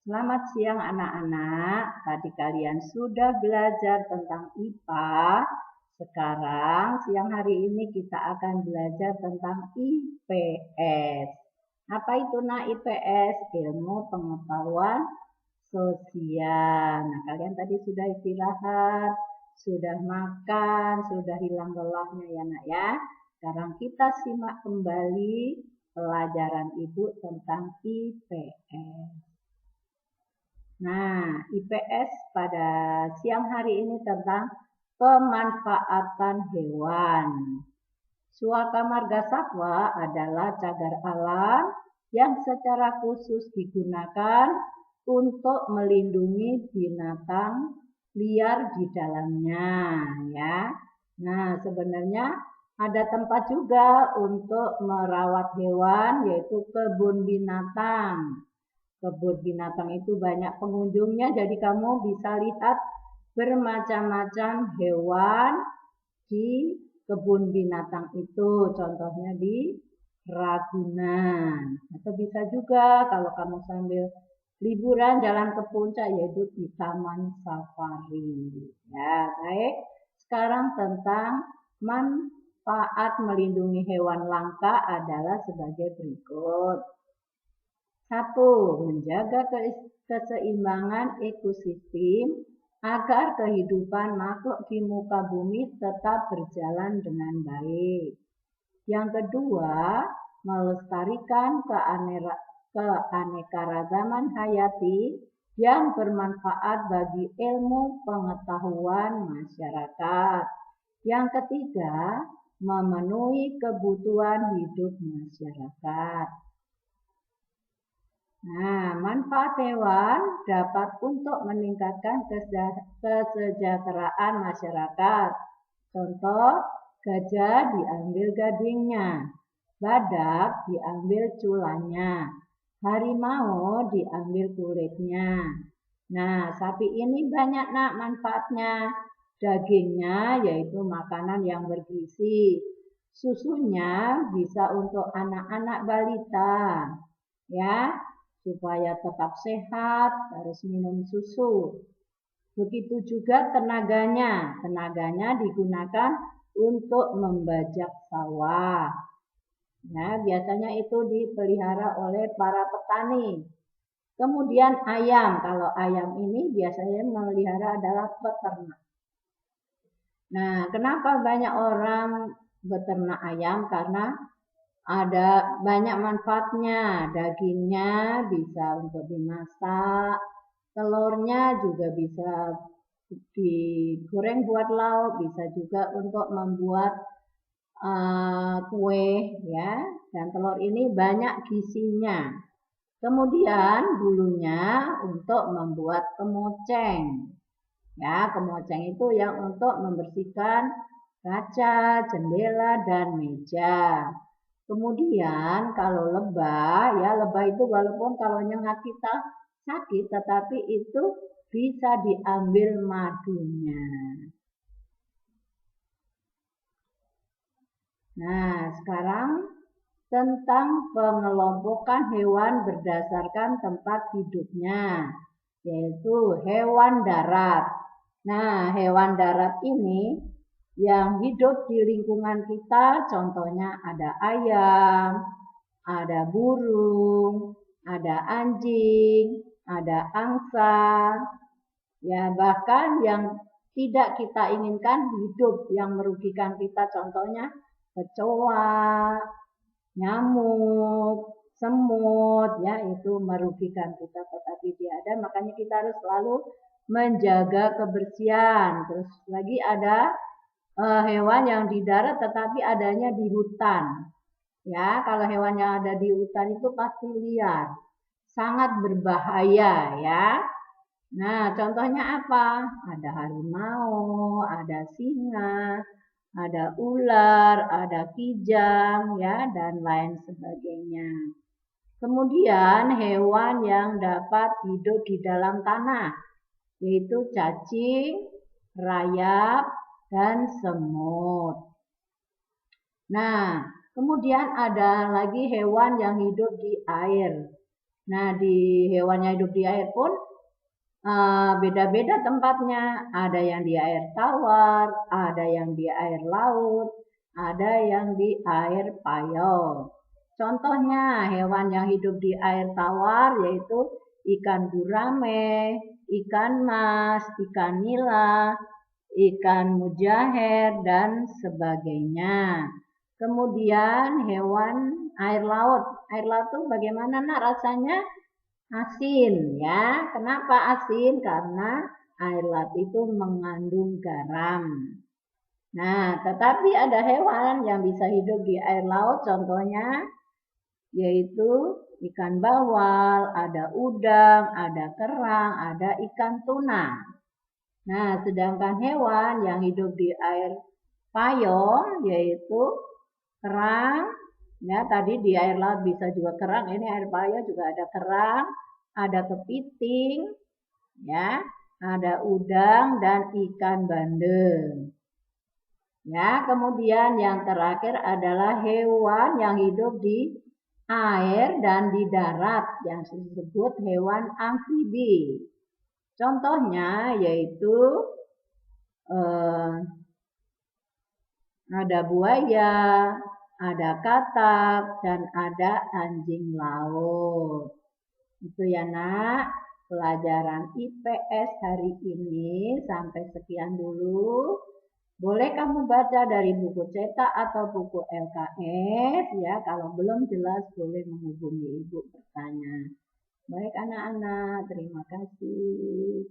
Selamat siang anak-anak. Tadi kalian sudah belajar tentang IPA. Sekarang siang hari ini kita akan belajar tentang IPS. Apa itu IPS? Ilmu pengetahuan sosial. Nah, kalian tadi sudah istirahat, sudah makan, sudah hilang lelahnya ya nak ya. Sekarang kita simak kembali pelajaran ibu tentang IPS. Nah, IPS pada siang hari ini tentang pemanfaatan hewan. Suaka Marga Satwa adalah cagar alam yang secara khusus digunakan untuk melindungi binatang liar di dalamnya, ya. Nah, sebenarnya ada tempat juga untuk merawat hewan, yaitu kebun binatang. Kebun binatang itu banyak pengunjungnya, jadi kamu bisa lihat bermacam-macam hewan di kebun binatang itu. Contohnya di Ragunan. Atau bisa juga kalau kamu sambil liburan jalan ke puncak, yaitu di Taman Safari. Ya, baik. Sekarang tentang manfaat melindungi hewan langka adalah sebagai berikut. 1. Menjaga keseimbangan ekosistem agar kehidupan makhluk di muka bumi tetap berjalan dengan baik. Yang kedua, melestarikan keanekaragaman hayati yang bermanfaat bagi ilmu pengetahuan masyarakat. Yang ketiga, memenuhi kebutuhan hidup masyarakat. Nah, manfaat hewan dapat untuk meningkatkan kesejahteraan masyarakat. Contoh, gajah diambil gadingnya, badak diambil culanya, harimau diambil kulitnya. Nah, sapi ini banyak nak manfaatnya. Dagingnya yaitu makanan yang bergizi. Susunya bisa untuk anak-anak balita. Ya, supaya tetap sehat, harus minum susu. Begitu juga tenaganya. Tenaganya digunakan untuk membajak sawah. Nah, biasanya itu dipelihara oleh para petani. Kemudian ayam. Kalau ayam ini biasanya memelihara adalah peternak. Nah, kenapa banyak orang beternak ayam? Karena ada banyak manfaatnya, dagingnya bisa untuk dimasak, telurnya juga bisa digoreng buat lauk, bisa juga untuk membuat kue ya. Dan telur ini banyak gizinya. Kemudian bulunya untuk membuat kemoceng. Ya, kemoceng itu yang untuk membersihkan kaca, jendela, dan meja. Kemudian kalau lebah, ya lebah itu walaupun kalau nyengat kita sakit, tetapi itu bisa diambil madunya. Nah, sekarang tentang pengelompokan hewan berdasarkan tempat hidupnya, yaitu hewan darat. Nah, hewan darat ini yang hidup di lingkungan kita, contohnya ada ayam, ada burung, ada anjing, ada angsa, ya bahkan yang tidak kita inginkan hidup yang merugikan kita, contohnya kecoa, nyamuk, semut, ya itu merugikan kita, tetapi dia ada, makanya kita harus selalu menjaga kebersihan. Terus lagi ada hewan yang di darat tetapi adanya di hutan. Ya, kalau hewan yang ada di hutan itu pasti liar, sangat berbahaya ya. Nah, contohnya apa? Ada harimau, ada singa, ada ular, ada kijang ya dan lain sebagainya. Kemudian hewan yang dapat hidup di dalam tanah, yaitu cacing, rayap, dan semut. Nah, kemudian ada lagi hewan yang hidup di air. Nah, di hewan yang hidup di air pun beda-beda tempatnya. Ada yang di air tawar, ada yang di air laut, ada yang di air payau. Contohnya hewan yang hidup di air tawar yaitu ikan gurame, ikan mas, ikan nila, ikan mujair, dan sebagainya. Kemudian hewan air laut. Air laut itu bagaimana nak rasanya? Asin ya. Kenapa asin? Karena air laut itu mengandung garam. Nah, tetapi ada hewan yang bisa hidup di air laut, contohnya yaitu ikan bawal, ada udang, ada kerang, ada ikan tuna. Nah, sedangkan hewan yang hidup di air payau yaitu kerang, ya tadi di air laut bisa juga kerang, ini air payau juga ada kerang, ada kepiting, ya, ada udang dan ikan bandeng. Ya, kemudian yang terakhir adalah hewan yang hidup di air dan di darat yang disebut hewan amfibi. Contohnya yaitu ada buaya, ada katak, dan ada anjing laut. Itu ya nak, pelajaran IPS hari ini sampai sekian dulu. Boleh kamu baca dari buku cetak atau buku LKS ya. Kalau belum jelas boleh menghubungi ibu bertanya. Baik anak-anak, terima kasih.